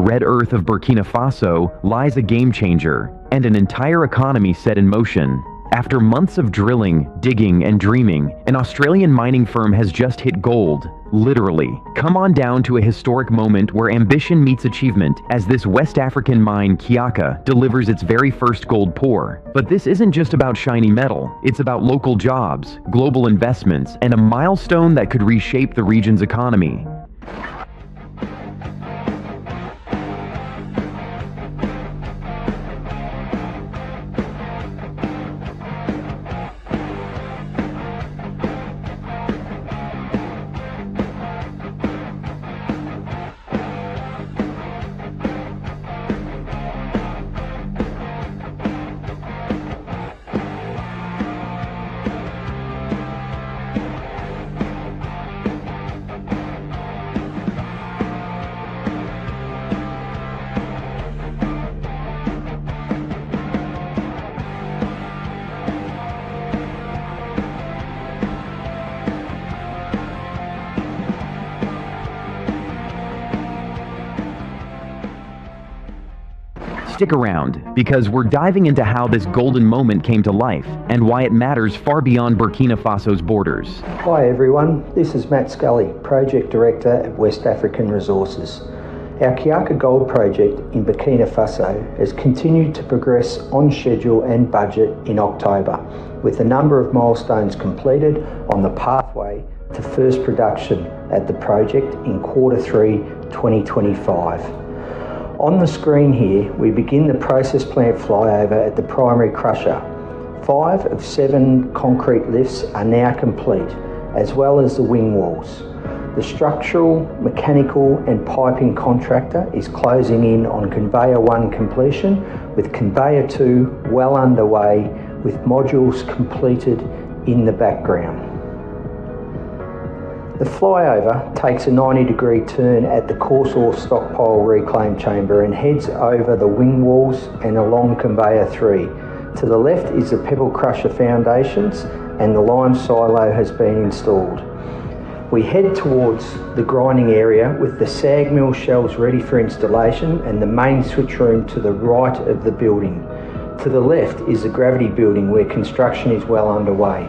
red earth of Burkina Faso lies a game changer and an entire economy set in motion. After months of drilling, digging, and dreaming, an Australian mining firm has just hit gold. Literally. Come on down to a historic moment where ambition meets achievement as this West African mine, Kiaka, delivers its very first gold pour. But this isn't just about shiny metal. It's about local jobs, global investments, and a milestone that could reshape the region's economy. Stick around, because we're diving into how this golden moment came to life and why it matters far beyond Burkina Faso's borders. Hi everyone, this is Matt Scully, Project Director at West African Resources. Our Kiaka Gold project in Burkina Faso has continued to progress on schedule and budget in October, with a number of milestones completed on the pathway to first production at the project in Q3 2025. On the screen here, we begin the process plant flyover at the primary crusher. 5 of 7 concrete lifts are now complete, as well as the wing walls. The structural, mechanical and piping contractor is closing in on Conveyor 1 completion, with Conveyor 2 well underway, with modules completed in the background. The flyover takes a 90-degree turn at the coarse ore stockpile reclaim chamber and heads over the wing walls and along Conveyor 3. To the left is the pebble crusher foundations and the lime silo has been installed. We head towards the grinding area with the SAG mill shells ready for installation and the main switch room to the right of the building. To the left is the gravity building where construction is well underway.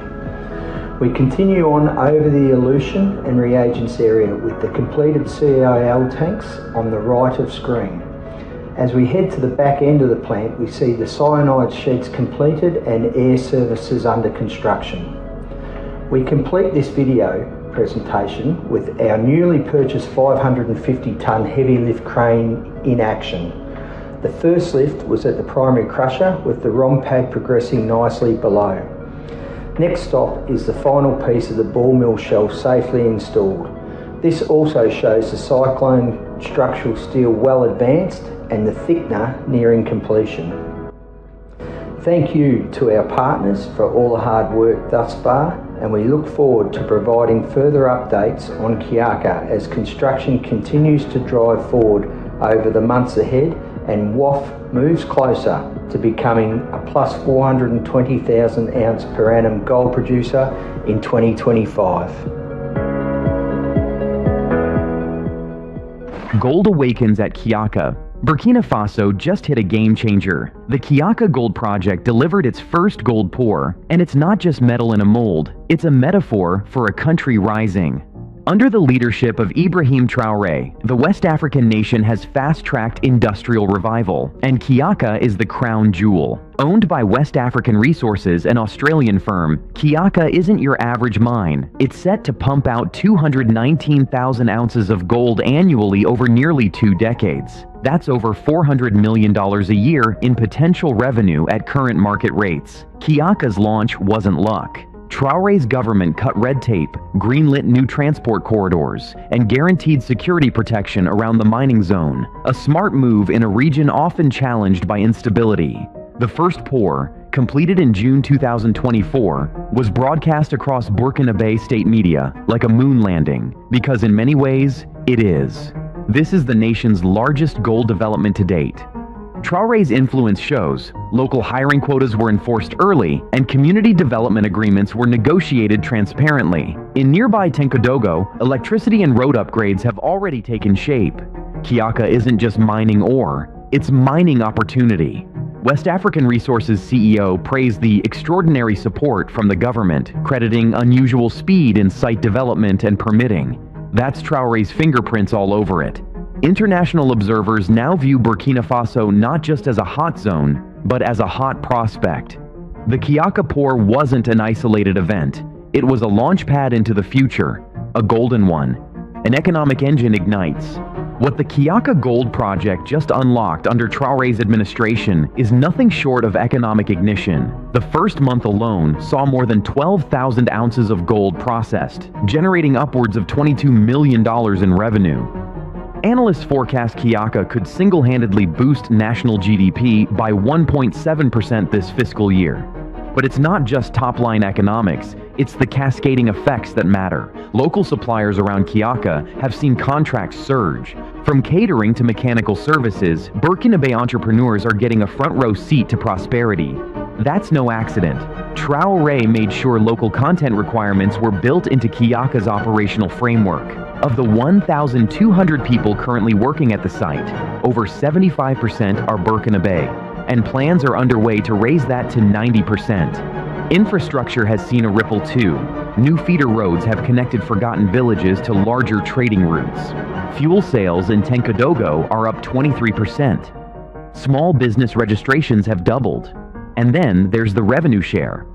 We continue on over the elution and reagents area with the completed CIL tanks on the right of screen. As we head to the back end of the plant, we see the cyanide sheds completed and air services under construction. We complete this video presentation with our newly purchased 550-tonne heavy lift crane in action. The first lift was at the primary crusher with the ROM pad progressing nicely below. Next stop is the final piece of the ball mill shell safely installed. This also shows the cyclone structural steel well advanced and the thickener nearing completion. Thank you to our partners for all the hard work thus far, and we look forward to providing further updates on Kiaka as construction continues to drive forward over the months ahead and WAF moves closer to becoming a plus 420,000 ounce per annum gold producer in 2025. Gold awakens at Kiaka. Burkina Faso just hit a game changer. The Kiaka Gold Project delivered its first gold pour, and it's not just metal in a mold, it's a metaphor for a country rising. Under the leadership of Ibrahim Traoré, the West African nation has fast-tracked industrial revival, and Kiaka is the crown jewel. Owned by West African Resources, an Australian firm, Kiaka isn't your average mine. It's set to pump out 219,000 ounces of gold annually over nearly 2 decades. That's over $400 million a year in potential revenue at current market rates. Kiaka's launch wasn't luck. Traoré's government cut red tape, greenlit new transport corridors, and guaranteed security protection around the mining zone, a smart move in a region often challenged by instability. The first pour, completed in June 2024, was broadcast across Burkina Faso state media like a moon landing, because in many ways, it is. This is the nation's largest gold development to date. Traoré's influence shows. Local hiring quotas were enforced early, and community development agreements were negotiated transparently. In nearby Tenkodogo, electricity and road upgrades have already taken shape. Kiaka isn't just mining ore, it's mining opportunity. West African Resources CEO praised the extraordinary support from the government, crediting unusual speed in site development and permitting. That's Traoré's fingerprints all over it. International observers now view Burkina Faso not just as a hot zone, but as a hot prospect. The Kiaka pour wasn't an isolated event. It was a launchpad into the future, a golden one. An economic engine ignites. What the Kiaka Gold Project just unlocked under Traoré's administration is nothing short of economic ignition. The first month alone saw more than 12,000 ounces of gold processed, generating upwards of $22 million in revenue. Analysts forecast Kiaka could single-handedly boost national GDP by 1.7% this fiscal year. But it's not just top-line economics, it's the cascading effects that matter. Local suppliers around Kiaka have seen contracts surge. From catering to mechanical services, Burkinabe entrepreneurs are getting a front-row seat to prosperity. That's no accident. Traoré made sure local content requirements were built into Kiaka's operational framework. Of the 1,200 people currently working at the site, over 75% are Burkinabe, and plans are underway to raise that to 90%. Infrastructure has seen a ripple too. New feeder roads have connected forgotten villages to larger trading routes. Fuel sales in Tenkodogo are up 23%. Small business registrations have doubled. And then there's the revenue share.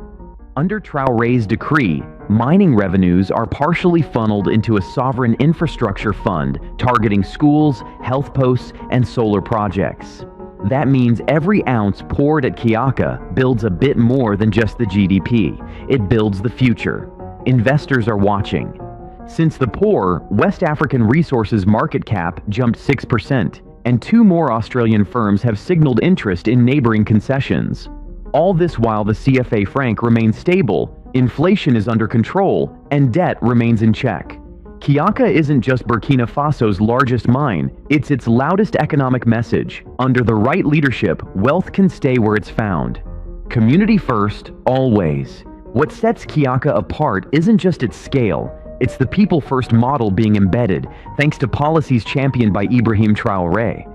Under Traoré's decree, mining revenues are partially funneled into a sovereign infrastructure fund targeting schools, health posts, and solar projects. That means every ounce poured at Kiaka builds a bit more than just the GDP. It builds the future. Investors are watching. Since the pour, West African Resources market cap jumped 6%, and 2 more Australian firms have signaled interest in neighboring concessions. All this while the CFA franc remains stable, inflation is under control, and debt remains in check. Kiaka isn't just Burkina Faso's largest mine, it's its loudest economic message. Under the right leadership, wealth can stay where it's found. Community first, always. What sets Kiaka apart isn't just its scale, it's the people-first model being embedded, thanks to policies championed by Ibrahim Traoré.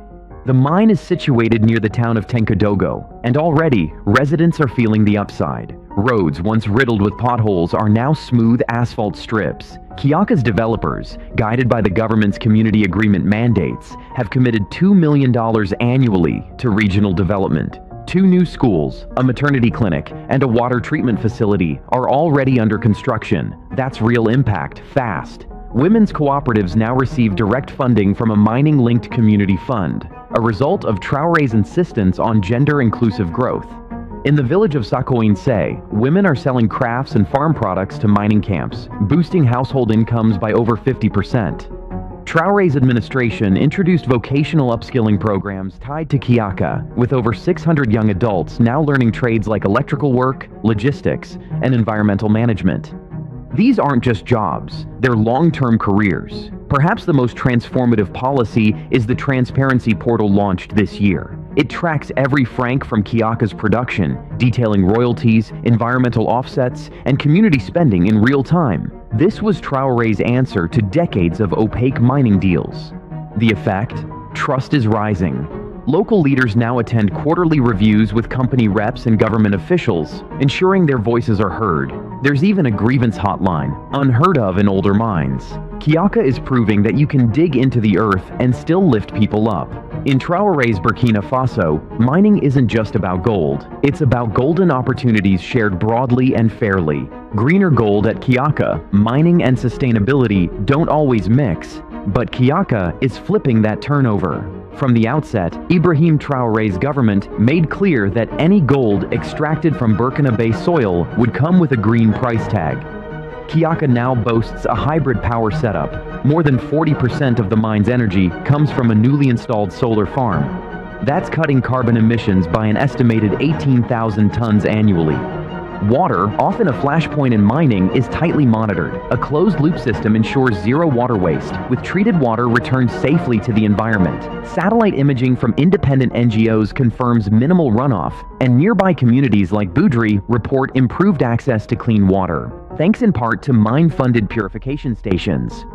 The mine is situated near the town of Tenkodogo, and already, residents are feeling the upside. Roads once riddled with potholes are now smooth asphalt strips. Kiaka's developers, guided by the government's community agreement mandates, have committed $2 million annually to regional development. 2 new schools, a maternity clinic, and a water treatment facility are already under construction. That's real impact, fast. Women's cooperatives now receive direct funding from a mining-linked community fund, a result of Traoré's insistence on gender-inclusive growth. In the village of Sakoinse, women are selling crafts and farm products to mining camps, boosting household incomes by over 50%. Traoré's administration introduced vocational upskilling programs tied to Kiaka, with over 600 young adults now learning trades like electrical work, logistics, and environmental management. These aren't just jobs, they're long-term careers. Perhaps the most transformative policy is the transparency portal launched this year. It tracks every franc from Kiaka's production, detailing royalties, environmental offsets, and community spending in real time. This was Traoré's answer to decades of opaque mining deals. The effect? Trust is rising. Local leaders now attend quarterly reviews with company reps and government officials, ensuring their voices are heard. There's even a grievance hotline, unheard of in older mines. Kiaka is proving that you can dig into the earth and still lift people up. In Traoré's Burkina Faso, mining isn't just about gold. It's about golden opportunities shared broadly and fairly. Greener gold at Kiaka, mining and sustainability don't always mix, but Kiaka is flipping that turnover. From the outset, Ibrahim Traoré's government made clear that any gold extracted from Burkinabe soil would come with a green price tag. Kiaka now boasts a hybrid power setup. More than 40% of the mine's energy comes from a newly installed solar farm. That's cutting carbon emissions by an estimated 18,000 tons annually. Water, often a flashpoint in mining, is tightly monitored. A closed-loop system ensures zero water waste, with treated water returned safely to the environment. Satellite imaging from independent NGOs confirms minimal runoff, and nearby communities like Boudry report improved access to clean water, thanks in part to mine-funded purification stations.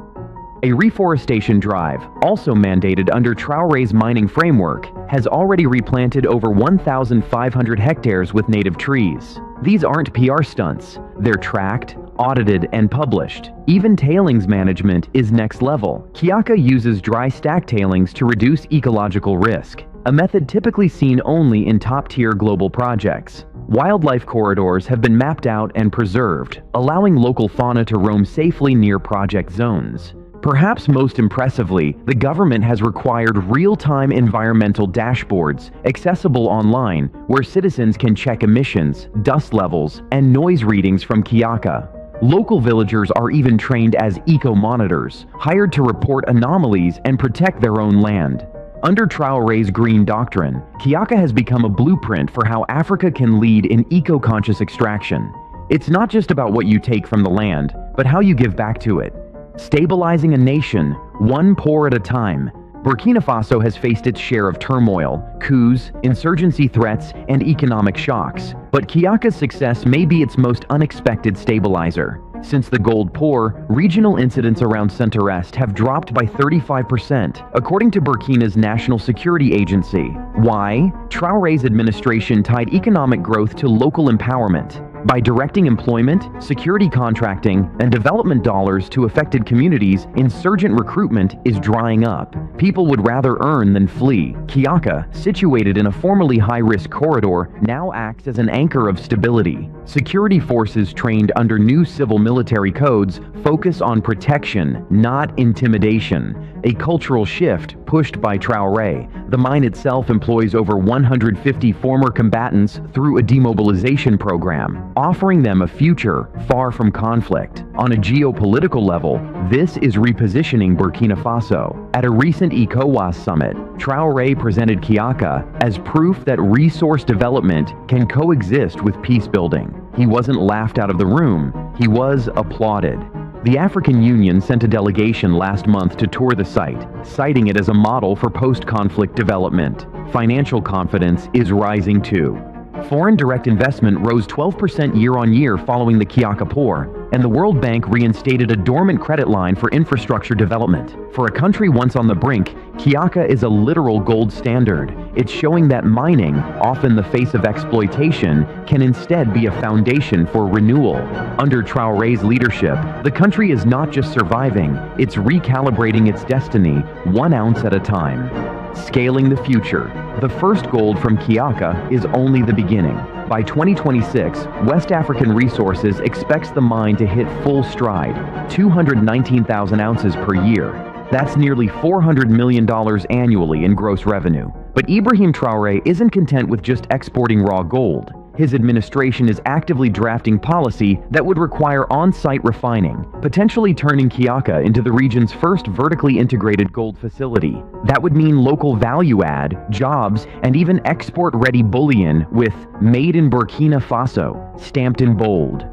A reforestation drive, also mandated under Traoré's mining framework, has already replanted over 1,500 hectares with native trees. These aren't PR stunts. They're tracked, audited, and published. Even tailings management is next level. Kiaka uses dry stack tailings to reduce ecological risk, a method typically seen only in top-tier global projects. Wildlife corridors have been mapped out and preserved, allowing local fauna to roam safely near project zones. Perhaps most impressively, the government has required real-time environmental dashboards accessible online where citizens can check emissions, dust levels, and noise readings from Kiaka. Local villagers are even trained as eco-monitors, hired to report anomalies and protect their own land. Under Traoré's Green Doctrine, Kiaka has become a blueprint for how Africa can lead in eco-conscious extraction. It's not just about what you take from the land, but how you give back to it. Stabilizing a nation, one pore at a time, Burkina Faso has faced its share of turmoil, coups, insurgency threats, and economic shocks. But Kiaka's success may be its most unexpected stabilizer. Since the gold pour, regional incidents around Centre-Est have dropped by 35%, according to Burkina's National Security Agency. Why? Traoré's administration tied economic growth to local empowerment. By directing employment, security contracting, and development dollars to affected communities, insurgent recruitment is drying up. People would rather earn than flee. Kiaka, situated in a formerly high-risk corridor, now acts as an anchor of stability. Security forces trained under new civil military codes focus on protection, not intimidation, a cultural shift pushed by Traoré. The mine itself employs over 150 former combatants through a demobilization program, offering them a future far from conflict. On a geopolitical level, this is repositioning Burkina Faso. At a recent ECOWAS summit, Traoré presented Kiaka as proof that resource development can coexist with peace building. He wasn't laughed out of the room, he was applauded. The African Union sent a delegation last month to tour the site, citing it as a model for post-conflict development. Financial confidence is rising too. Foreign direct investment rose 12% year-on-year following the Kiaka pour, and the World Bank reinstated a dormant credit line for infrastructure development. For a country once on the brink, Kiaka is a literal gold standard. It's showing that mining, often the face of exploitation, can instead be a foundation for renewal. Under Traoré's leadership, the country is not just surviving, it's recalibrating its destiny, 1 ounce at a time. Scaling the future. The first gold from Kiaka is only the beginning. By 2026, West African Resources expects the mine to hit full stride, 219,000 ounces per year. That's nearly $400 million annually in gross revenue. But Ibrahim Traoré isn't content with just exporting raw gold. His administration is actively drafting policy that would require on-site refining, potentially turning Kiaka into the region's first vertically integrated gold facility. That would mean local value add, jobs, and even export-ready bullion with "Made in Burkina Faso" stamped in bold.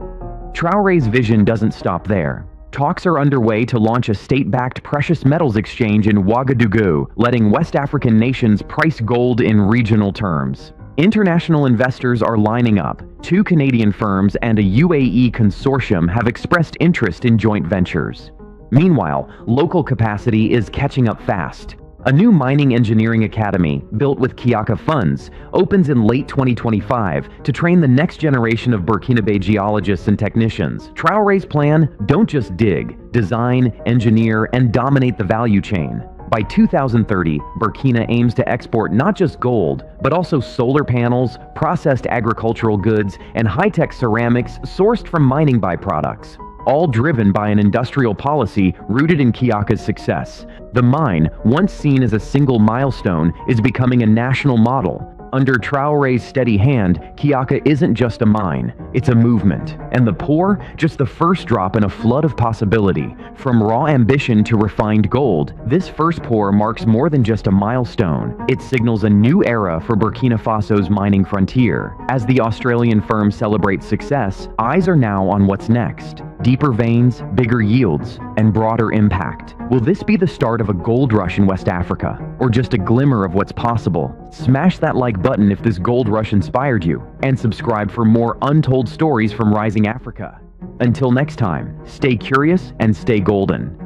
Traoré's vision doesn't stop there. Talks are underway to launch a state-backed precious metals exchange in Ouagadougou, letting West African nations price gold in regional terms. International investors are lining up. 2 Canadian firms and a UAE consortium have expressed interest in joint ventures. Meanwhile, local capacity is catching up fast. A new mining engineering academy, built with Kiaka funds, opens in late 2025 to train the next generation of Burkinabe geologists and technicians. Traoré's plan: don't just dig, design, engineer, and dominate the value chain. By 2030, Burkina aims to export not just gold, but also solar panels, processed agricultural goods, and high-tech ceramics sourced from mining byproducts, all driven by an industrial policy rooted in Kiaka's success. The mine, once seen as a single milestone, is becoming a national model. Under Traoré's steady hand, Kiaka isn't just a mine, it's a movement. And the pour, just the first drop in a flood of possibility. From raw ambition to refined gold, this first pour marks more than just a milestone. It signals a new era for Burkina Faso's mining frontier. As the Australian firm celebrates success, eyes are now on what's next. Deeper veins, bigger yields, and broader impact. Will this be the start of a gold rush in West Africa? Or just a glimmer of what's possible? Smash that like button if this gold rush inspired you, and subscribe for more untold stories from Rising Africa. Until next time, stay curious and stay golden.